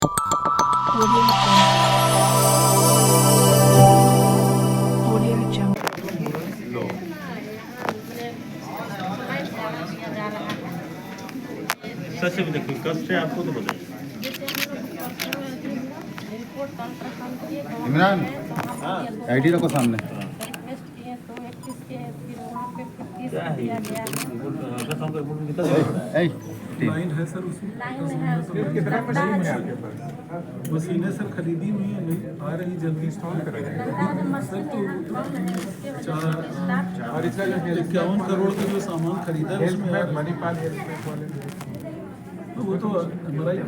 सच में देखिए कष्ट है आपको तो बताइए। इमरान आईडी रखो सामने। क्या है ये? लाइन है सर उसमें मशीनें सर खरीदी हुई है, नहीं आ रही जल्दी इंस्टॉल करेंगे सर। तो 51 करोड़ का जो सामान खरीदा है उसमें मणिपाल वो तो हमारा ही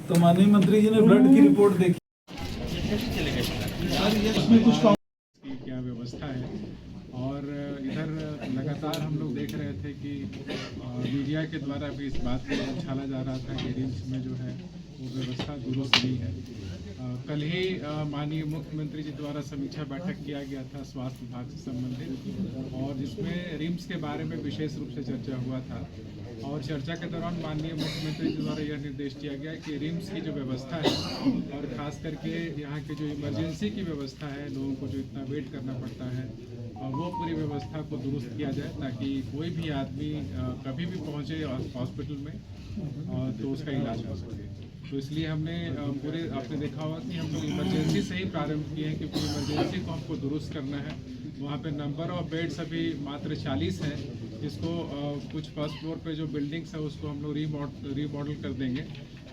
तो माननीय मंत्री जी ने ब्लड की रिपोर्ट देखी इसमें कुछ की क्या व्यवस्था है। और इधर लगातार हम लोग देख रहे थे कि मीडिया के द्वारा भी इस बात को उछाला जा रहा था कि रिम्स में जो है वो व्यवस्था दुरुस्त नहीं है। कल ही माननीय मुख्यमंत्री जी द्वारा समीक्षा बैठक किया गया था स्वास्थ्य विभाग से संबंधित, और जिसमें रिम्स के बारे में विशेष रूप से चर्चा हुआ था। और चर्चा के दौरान माननीय मुख्यमंत्री जी द्वारा यह निर्देश दिया गया कि रिम्स की जो व्यवस्था है और ख़ास करके यहाँ की जो इमरजेंसी की व्यवस्था है, लोगों को जो इतना वेट करना पड़ता है, वो पूरी व्यवस्था को दुरुस्त किया जाए ताकि कोई भी आदमी कभी भी पहुँचे हॉस्पिटल में तो उसका इलाज हो सके। तो इसलिए हमने पूरे आपने देखा होगा कि हम लोग इमरजेंसी से ही प्रारंभ किए हैं, क्योंकि इमरजेंसी को हमको दुरुस्त करना है। वहाँ पे नंबर ऑफ बेड्स अभी मात्र 40 है। इसको कुछ फर्स्ट फ्लोर पे जो बिल्डिंग्स है उसको हम लोग रीमॉडल कर देंगे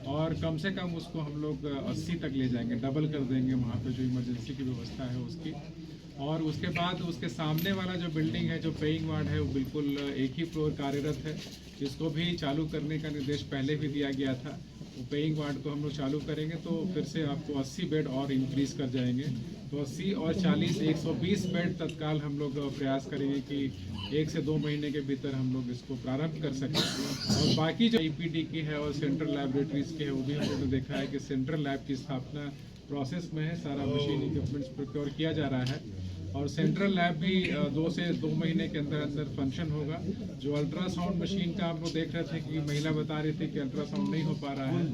और कम से कम उसको हम लोग 80 तक ले जाएंगे, डबल कर देंगे वहाँ पे जो इमरजेंसी की व्यवस्था है उसकी। और उसके बाद उसके सामने वाला जो बिल्डिंग है, जो पेइंग वार्ड है, वो बिल्कुल एक ही फ्लोर कार्यरत है। इसको भी चालू करने का निर्देश पहले भी दिया गया था। वो पेइंग वार्ड को हम लोग चालू करेंगे तो फिर से आपको 80 बेड और इंक्रीज कर जाएंगे। तो 80 और 40 120 बेड तत्काल हम लोग प्रयास करेंगे कि 1 से 2 महीने के भीतर हम लोग इसको प्रारंभ कर सकें। और बाकी जो ईपीडी की है और सेंट्रल लैबोरेटरीज की है, वो भी हम लोगों ने देखा है कि सेंट्रल लैब की स्थापना प्रोसेस में है, सारा मशीन इक्विपमेंट्स प्रोक्योर किया जा रहा है। और सेंट्रल लैब भी 2 से 2 महीने के अंदर अंदर फंक्शन होगा। जो अल्ट्रासाउंड मशीन का हम लोग देख रहे थे कि महिला बता रही थी कि अल्ट्रासाउंड नहीं हो पा रहा है,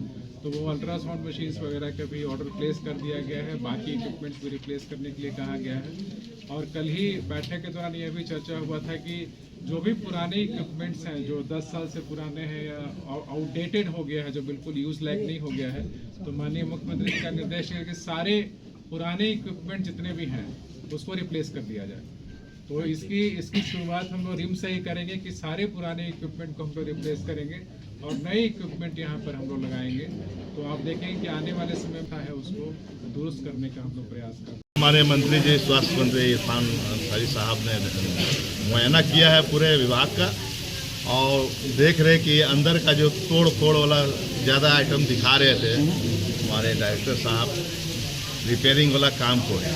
तो वो अल्ट्रासाउंड मशीन्स वगैरह का भी ऑर्डर प्लेस कर दिया गया है। बाकी इक्विपमेंट्स भी रिप्लेस करने के लिए कहा गया है। और कल ही बैठक के दौरान यह भी चर्चा हुआ था कि जो भी पुराने इक्विपमेंट्स हैं जो 10 साल से पुराने हैं या आउटडेटेड हो गया है, जो बिल्कुल यूज लायक नहीं हो गया है, तो माननीय मुख्यमंत्री जी का निर्देश है कि सारे पुराने इक्विपमेंट जितने भी हैं उसको रिप्लेस कर दिया जाए। तो इसकी शुरुआत हम लोग रिम से ही करेंगे कि सारे पुराने इक्विपमेंट को हम लोग रिप्लेस करेंगे और नए इक्विपमेंट यहाँ पर हम लोग लगाएंगे। तो आप देखेंगे कि आने वाले समय में है उसको दुरुस्त करने का हम लोग प्रयास करें। हमारे मंत्री जी स्वास्थ्य मंत्री इरफान अंसारी साहब ने मुआयना किया है पूरे विभाग का, और देख रहे कि अंदर का जो तोड़ फोड़ वाला ज़्यादा आइटम दिखा रहे थे हमारे डायरेक्टर साहब, रिपेयरिंग वाला काम को है।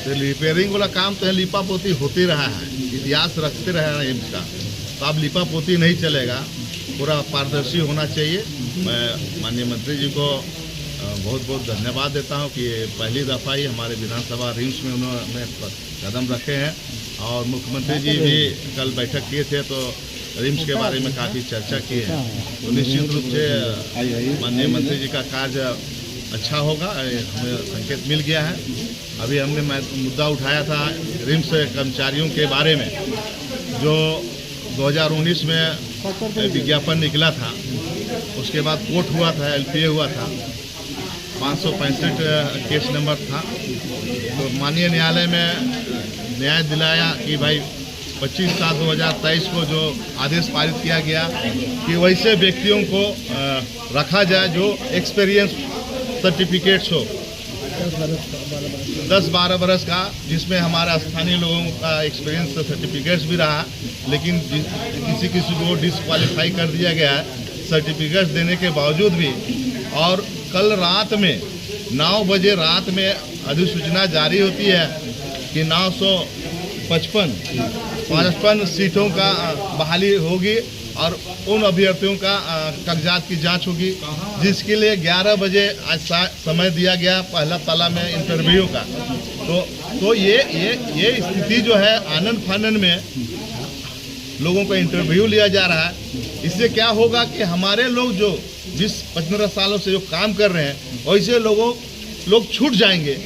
तो रिपेयरिंग वाला काम तो है, लिपा पोती होती रहा है, इतिहास रखते रहे हैं एम्स का। तो अब लिपा पोती नहीं चलेगा, पूरा पारदर्शी होना चाहिए। मैं माननीय मंत्री जी को बहुत बहुत धन्यवाद देता हूं कि पहली दफ़ा ही हमारे विधानसभा रिम्स में उन्होंने कदम रखे हैं। और मुख्यमंत्री जी भी कल बैठक किए थे तो रिम्स के बारे में काफ़ी चर्चा की है। तो निश्चित रूप से माननीय मंत्री जी का कार्य अच्छा होगा, हमें संकेत मिल गया है। अभी हमने मुद्दा उठाया था रिम्स कर्मचारियों के बारे में, जो 2019 में विज्ञापन निकला था, उसके बाद कोर्ट हुआ था, LPA हुआ था, 565 केस नंबर था। तो माननीय न्यायालय में न्याय दिलाया कि भाई 25/7/2023 को जो आदेश पारित किया गया कि वैसे व्यक्तियों को रखा जाए जो एक्सपीरियंस सर्टिफिकेट्स हो 10-12 बरस का, जिसमें हमारा स्थानीय लोगों का एक्सपीरियंस सर्टिफिकेट्स भी रहा, लेकिन किसी को डिसक्वालीफाई कर दिया गया है सर्टिफिकेट्स देने के बावजूद भी। और कल रात में 9 बजे रात में अधिसूचना जारी होती है कि 955 सीटों का बहाली होगी और उन अभ्यर्थियों का कागजात की जांच होगी, जिसके लिए 11 बजे आज समय दिया गया पहला ताला में इंटरव्यू का। तो ये स्थिति जो है आनन फानन में लोगों का इंटरव्यू लिया जा रहा है। इससे क्या होगा कि हमारे लोग जो 20-15 सालों से जो काम कर रहे हैं वैसे लोग छूट जाएंगे।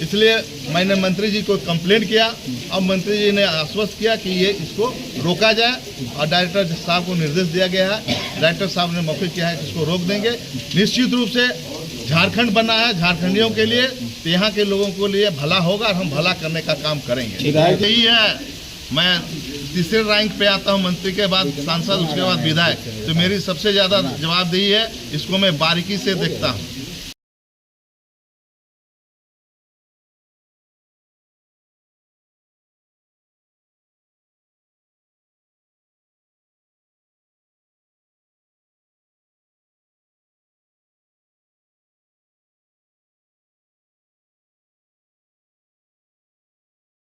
इसलिए मैंने मंत्री जी को कंप्लेंट किया और मंत्री जी ने आश्वस्त किया कि ये इसको रोका जाए और डायरेक्टर साहब को निर्देश दिया गया है। डायरेक्टर साहब ने मौखिक किया है कि इसको रोक देंगे। निश्चित रूप से झारखंड बना है झारखंडियों के लिए, तो यहाँ के लोगों के लिए भला होगा और हम भला करने का काम करेंगे। यही है, मैं तीसरे रैंक पे आता हूँ, मंत्री के बाद सांसद, उसके बाद विधायक, तो मेरी सबसे ज़्यादा जवाबदेही है। इसको मैं बारीकी से देखता हूँ।